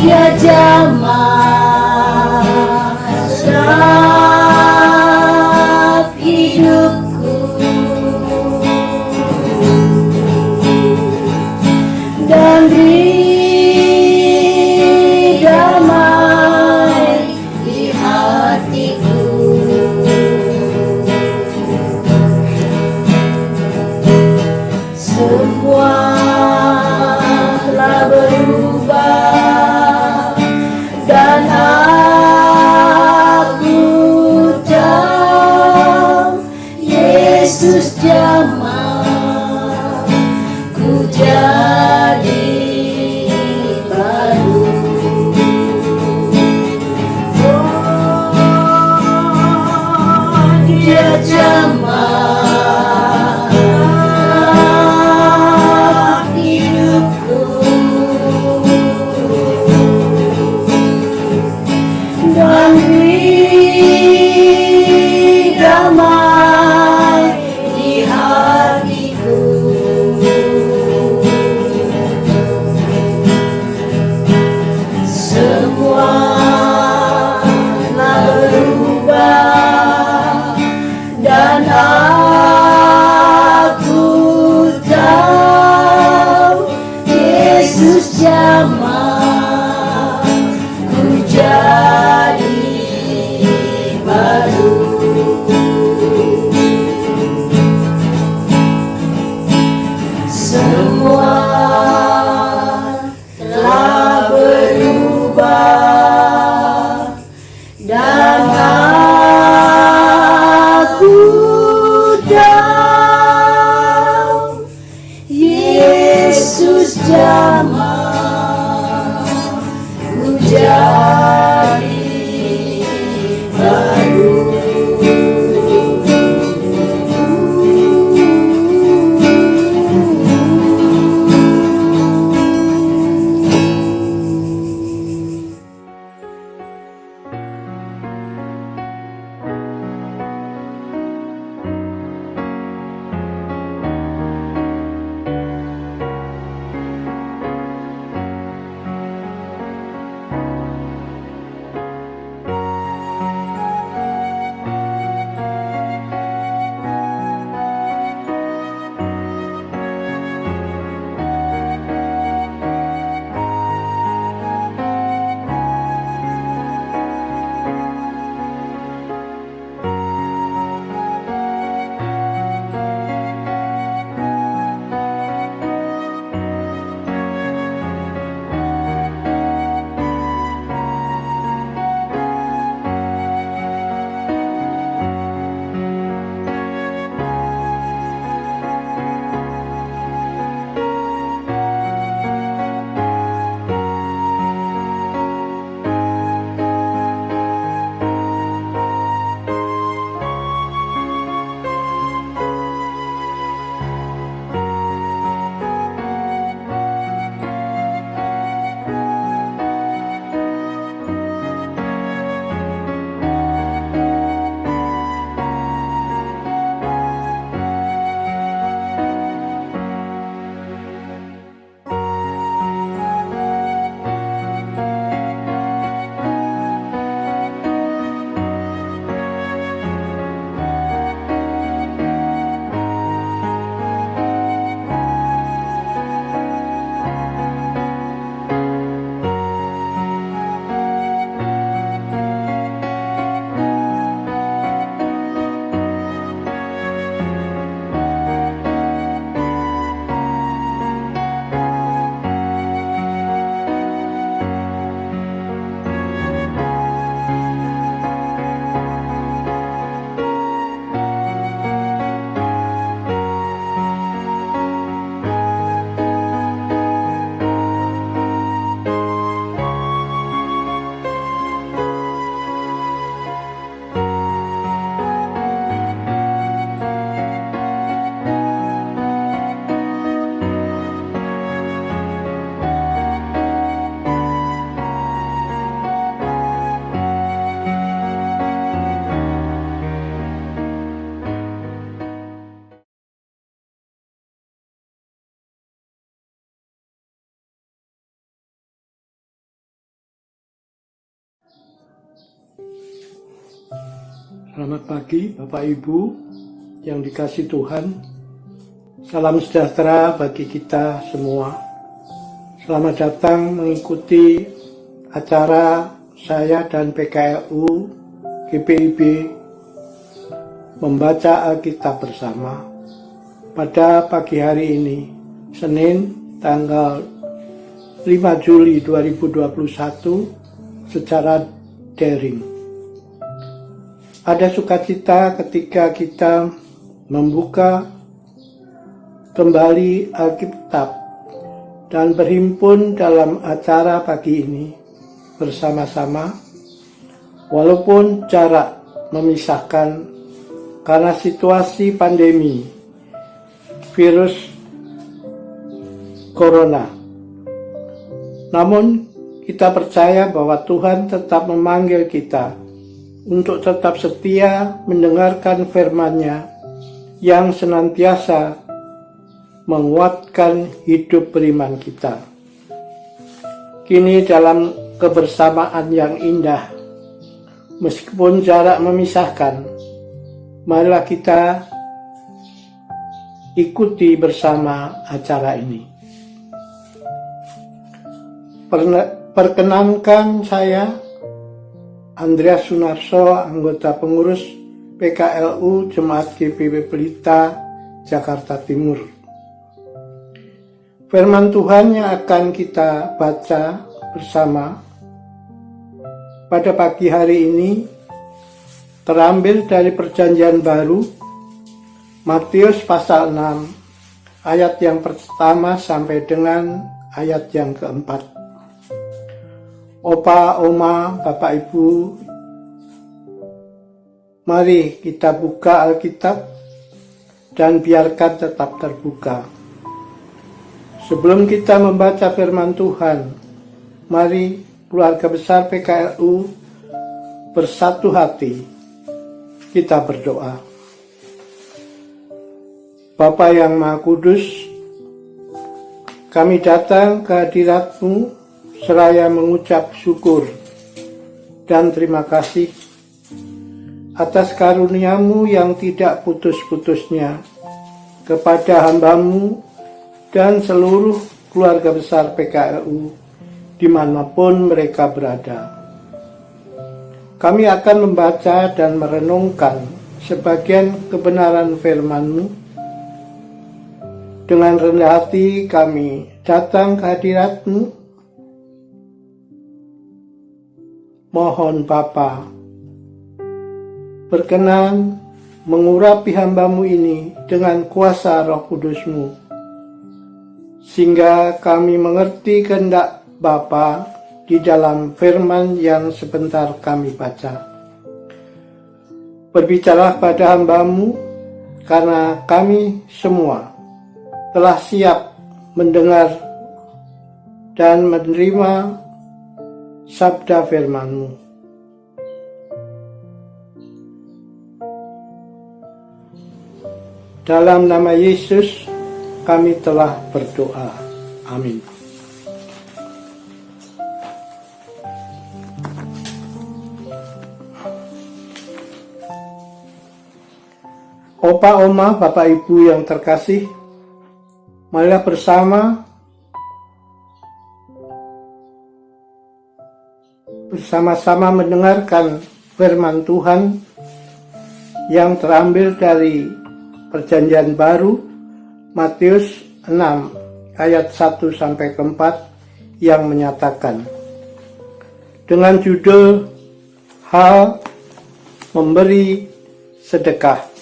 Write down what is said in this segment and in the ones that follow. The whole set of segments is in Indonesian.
Dia jamah setiap hidupku, dan beri damai di hatiku. Semua telah berubah dan aku tahu Yesus jamah ku jadi baru. Oh, Dia jamah dan beri damai di hati. Selamat pagi Bapak Ibu yang dikasihi Tuhan. Salam sejahtera bagi kita semua. Selamat datang mengikuti acara saya dan PKLU GPIB membaca Alkitab bersama pada pagi hari ini, Senin tanggal 5 Juli 2021 secara daring. Ada sukacita ketika kita membuka kembali Alkitab dan berhimpun dalam acara pagi ini bersama-sama, walaupun jarak memisahkan karena situasi pandemi virus corona. Namun kita percaya bahwa Tuhan tetap memanggil kita untuk tetap setia mendengarkan firman-Nya yang senantiasa menguatkan hidup beriman kita. Kini dalam kebersamaan yang indah, meskipun jarak memisahkan, marilah kita ikuti bersama acara ini. Perkenankan saya Andreas Sunarso, anggota pengurus PKLU Jemaat GPIB Pelita, Jakarta Timur. Firman Tuhan yang akan kita baca bersama pada pagi hari ini terambil dari Perjanjian Baru, Matius pasal 6, ayat yang pertama sampai dengan ayat yang keempat. Opa, Oma, Bapak, Ibu, mari kita buka Alkitab dan biarkan tetap terbuka. Sebelum kita membaca firman Tuhan, mari keluarga besar PKLU bersatu hati, kita berdoa. Bapa yang Maha Kudus, kami datang ke hadirat-Mu seraya mengucap syukur dan terima kasih atas karunia-Mu yang tidak putus-putusnya kepada hamba-Mu dan seluruh keluarga besar PKLU dimanapun mereka berada. Kami akan membaca dan merenungkan sebagian kebenaran firman-Mu. Dengan rendah hati kami datang ke hadirat-Mu. Mohon Bapa, berkenan mengurapi hamba-Mu ini dengan kuasa Roh Kudus-Mu, sehingga kami mengerti kehendak Bapa di dalam firman yang sebentar kami baca. Berbicara pada hamba-Mu, karena kami semua telah siap mendengar dan menerima sabda firman-Mu. Dalam nama Yesus kami telah berdoa. Amin. Opa, Oma, Bapak, Ibu yang terkasih, marilah bersama-sama mendengarkan firman Tuhan yang terambil dari Perjanjian Baru, Matius 6 ayat 1 sampai 4 yang menyatakan dengan judul Hal Memberi Sedekah.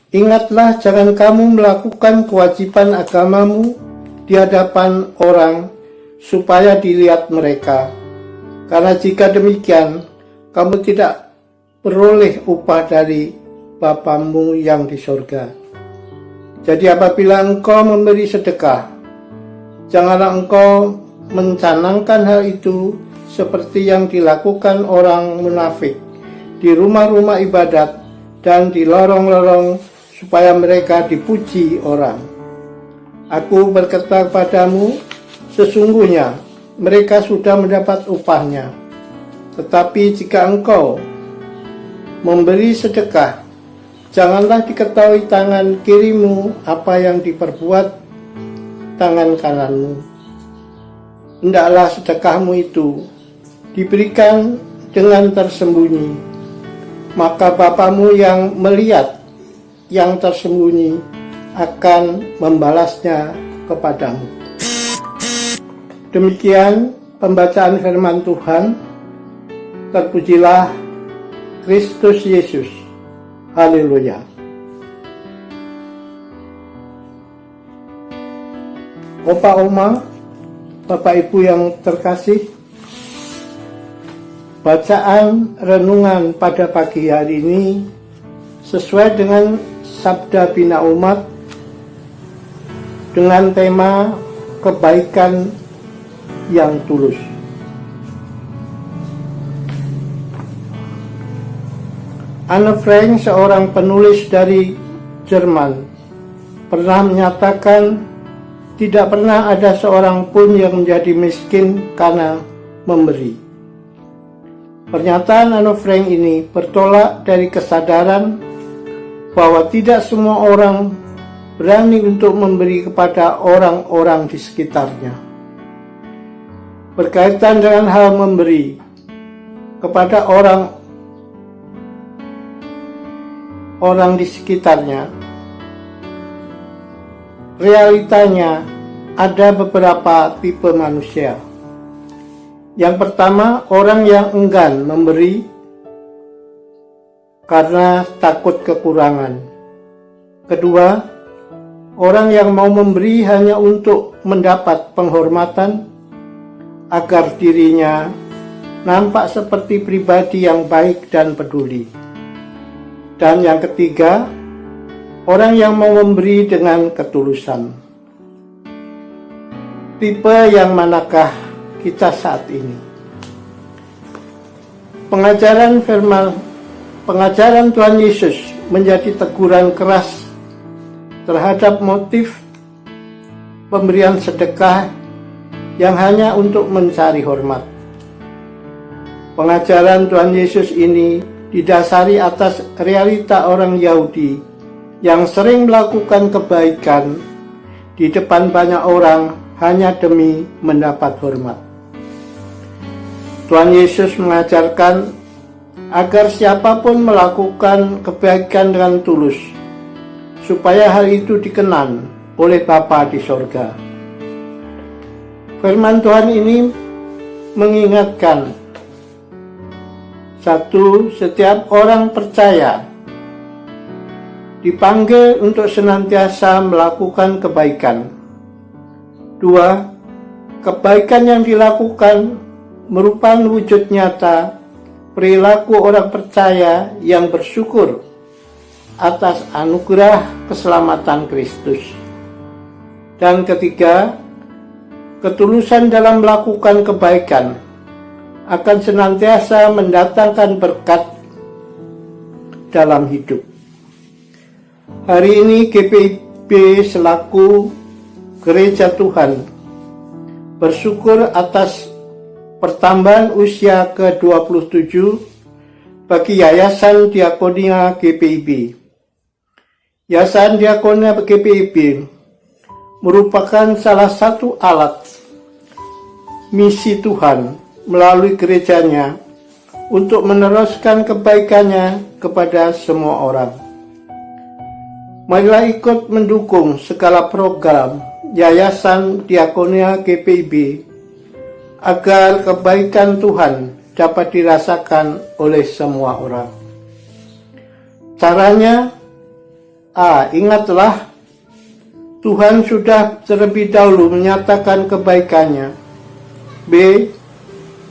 Ingatlah, jangan kamu melakukan kewajiban agamamu di hadapan orang supaya dilihat mereka. Karena jika demikian, kamu tidak beroleh upah dari Bapamu yang di surga. Jadi apabila engkau memberi sedekah, janganlah engkau mencanangkan hal itu seperti yang dilakukan orang munafik di rumah-rumah ibadat dan di lorong-lorong supaya mereka dipuji orang. Aku berkata kepadamu, sesungguhnya mereka sudah mendapat upahnya. Tetapi jika engkau memberi sedekah, janganlah diketahui tangan kirimu apa yang diperbuat tangan kananmu. Hendaklah sedekahmu itu diberikan dengan tersembunyi, maka Bapamu yang melihat yang tersembunyi akan membalasnya kepadamu. Demikian pembacaan firman Tuhan. Terpujilah Kristus Yesus. Haleluya. Opa, Oma, Bapak Ibu yang terkasih, bacaan renungan pada pagi hari ini sesuai dengan Sabda Bina Umat dengan tema kebaikan yang tulus. Anne Frank, seorang penulis dari Jerman, pernah menyatakan tidak pernah ada seorang pun yang menjadi miskin karena memberi. Pernyataan Anne Frank ini bertolak dari kesadaran bahwa tidak semua orang berani untuk memberi kepada orang-orang di sekitarnya. Berkaitan dengan hal memberi kepada orang di sekitarnya, realitanya ada beberapa tipe manusia. Yang pertama, orang yang enggan memberi karena takut kekurangan. Kedua, orang yang mau memberi hanya untuk mendapat penghormatan agar dirinya nampak seperti pribadi yang baik dan peduli. Dan yang ketiga, orang yang mau memberi dengan ketulusan. Tipe yang manakah kita saat ini? Pengajaran Tuhan Yesus menjadi teguran keras terhadap motif pemberian sedekah yang hanya untuk mencari hormat. Pengajaran Tuhan Yesus ini didasari atas realita orang Yahudi yang sering melakukan kebaikan di depan banyak orang hanya demi mendapat hormat. Tuhan Yesus mengajarkan agar siapapun melakukan kebaikan dengan tulus, supaya hal itu dikenan oleh Bapa di sorga. Firman Tuhan ini mengingatkan, satu, setiap orang percaya dipanggil untuk senantiasa melakukan kebaikan. Dua, kebaikan yang dilakukan merupakan wujud nyata perilaku orang percaya yang bersyukur atas anugerah keselamatan Kristus. Dan ketiga, ketulusan dalam melakukan kebaikan akan senantiasa mendatangkan berkat dalam hidup. Hari ini GPIB selaku Gereja Tuhan bersyukur atas pertambahan usia ke-27 bagi Yayasan Diakonia GPIB. Yayasan Diakonia GPIB merupakan salah satu alat misi Tuhan melalui gerejanya untuk meneruskan kebaikannya kepada semua orang. Marilah ikut mendukung segala program Yayasan Diakonia GPIB agar kebaikan Tuhan dapat dirasakan oleh semua orang. Caranya, ingatlah Tuhan sudah terlebih dahulu menyatakan kebaikannya. B,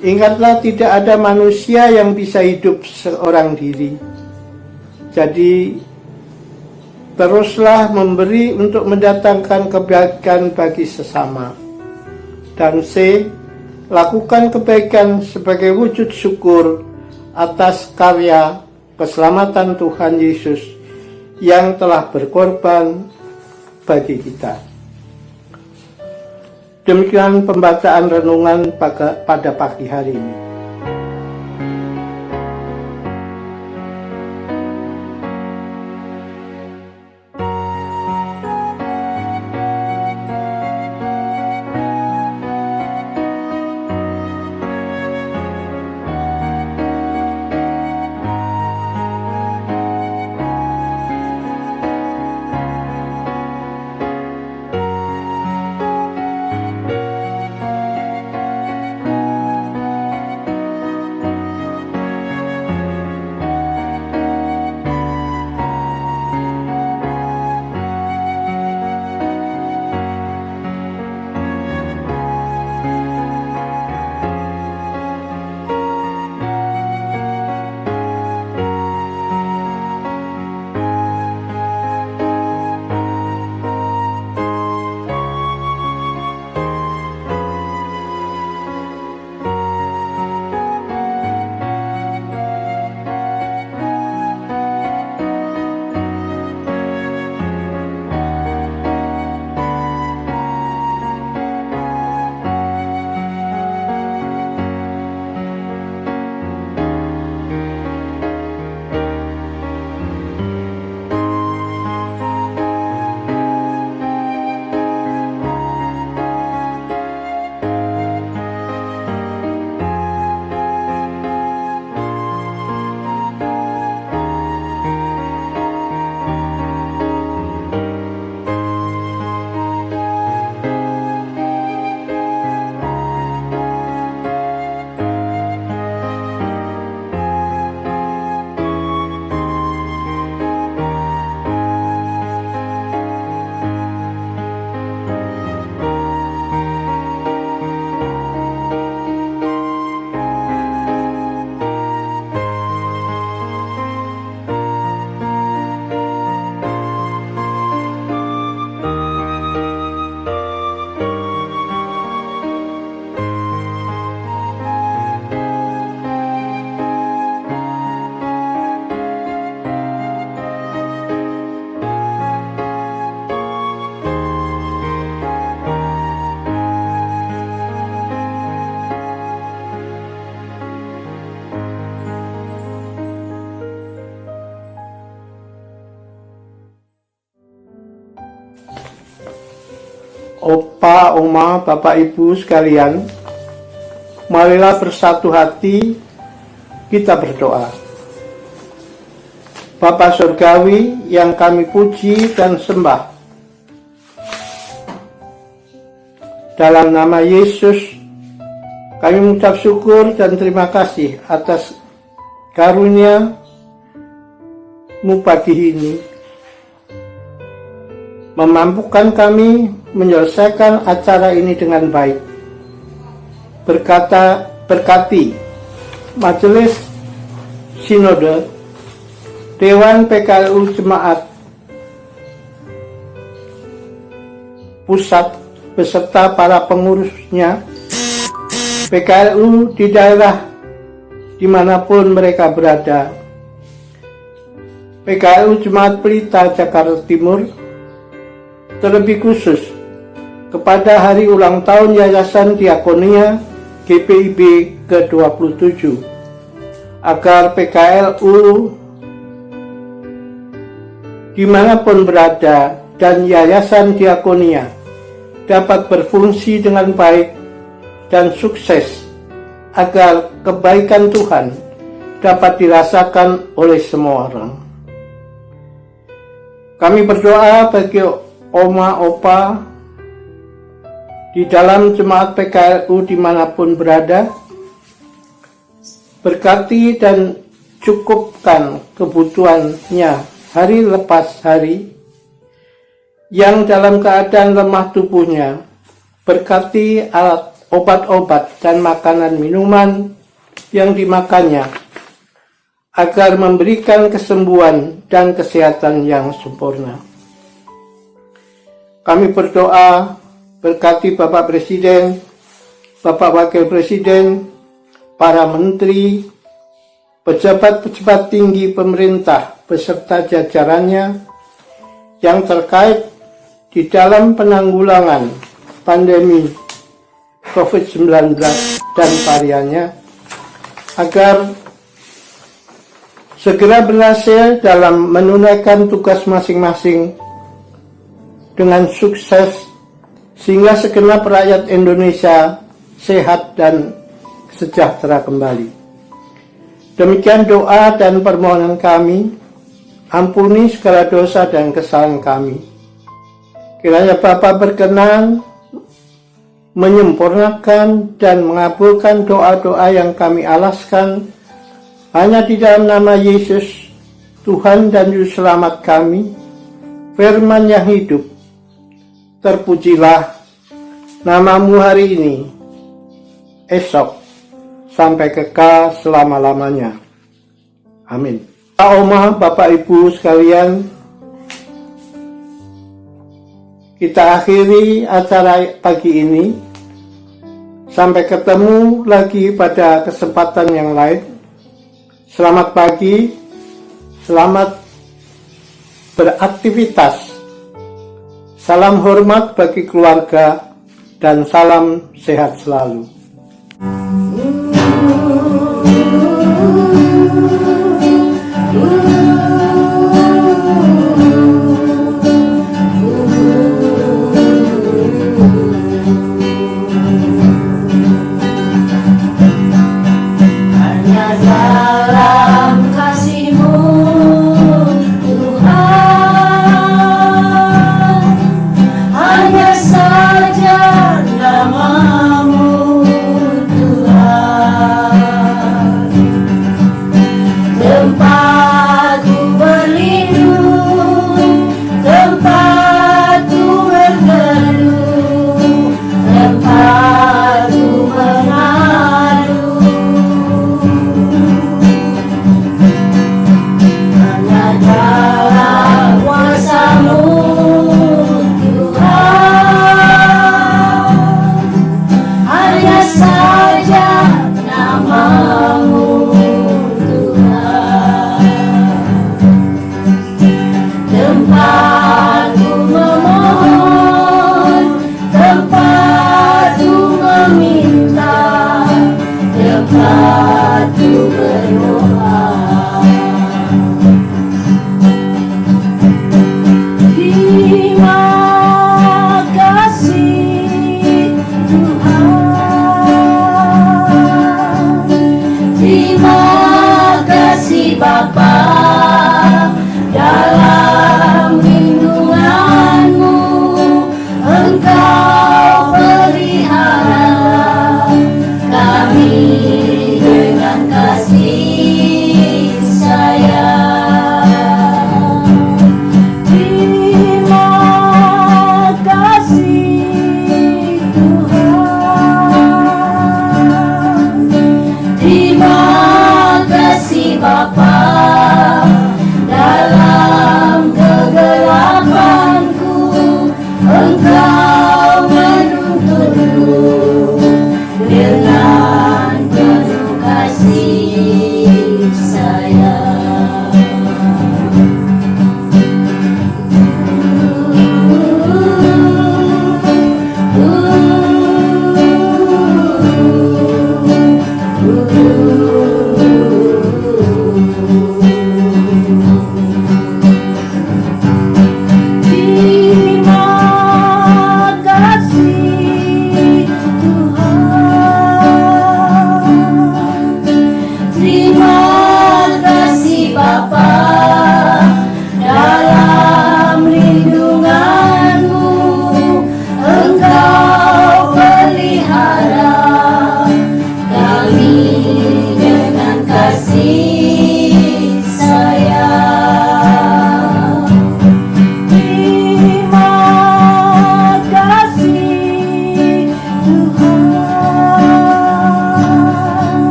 ingatlah tidak ada manusia yang bisa hidup seorang diri. Jadi, teruslah memberi untuk mendatangkan kebaikan bagi sesama. Dan C, lakukan kebaikan sebagai wujud syukur atas karya keselamatan Tuhan Yesus yang telah berkorban bagi kita. Demikian pembacaan renungan pada pagi hari ini. Opa, Oma, Bapak, Ibu sekalian, marilah bersatu hati kita berdoa. Bapa Surgawi yang kami puji dan sembah, dalam nama Yesus kami mengucap syukur dan terima kasih atas karunia-Mu pagi ini, memampukan kami menyelesaikan acara ini dengan baik. Berkati Majelis Sinode, Dewan PKLU Jemaat Pusat beserta para pengurusnya, PKLU di daerah dimanapun mereka berada, PKLU Jemaat Pelita Jakarta Timur, terlebih khusus kepada hari ulang tahun Yayasan Diakonia GPIB ke-27, agar PKLU dimanapun berada dan Yayasan Diakonia dapat berfungsi dengan baik dan sukses, agar kebaikan Tuhan dapat dirasakan oleh semua orang. Kami berdoa bagi Oma, Opa di dalam jemaat PKLU dimanapun berada. Berkati dan cukupkan kebutuhannya hari lepas hari. Yang dalam keadaan lemah tubuhnya, berkati alat obat-obat dan makanan minuman yang dimakannya, agar memberikan kesembuhan dan kesehatan yang sempurna. Kami berdoa, berkati Bapak Presiden, Bapak Wakil Presiden, para menteri, pejabat-pejabat tinggi pemerintah beserta jajarannya, yang terkait di dalam penanggulangan pandemi COVID-19 dan variannya, agar segera berhasil dalam menunaikan tugas masing-masing dengan sukses, sehingga segenap rakyat Indonesia sehat dan sejahtera kembali. Demikian doa dan permohonan kami. Ampuni segala dosa dan kesalahan kami. Kiranya Bapa berkenan menyempurnakan dan mengabulkan doa-doa yang kami alaskan hanya di dalam nama Yesus, Tuhan dan Juru Selamat kami, Firman yang hidup. Terpujilah nama-Mu hari ini, esok, sampai kekal selama-lamanya. Amin. Oma, Bapak Ibu sekalian, kita akhiri acara pagi ini. Sampai ketemu lagi pada kesempatan yang lain. Selamat pagi, selamat beraktivitas. Salam hormat bagi keluarga dan salam sehat selalu.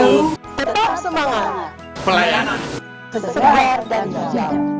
baru, tetap semangat. Pelayanan Segar dan bijak.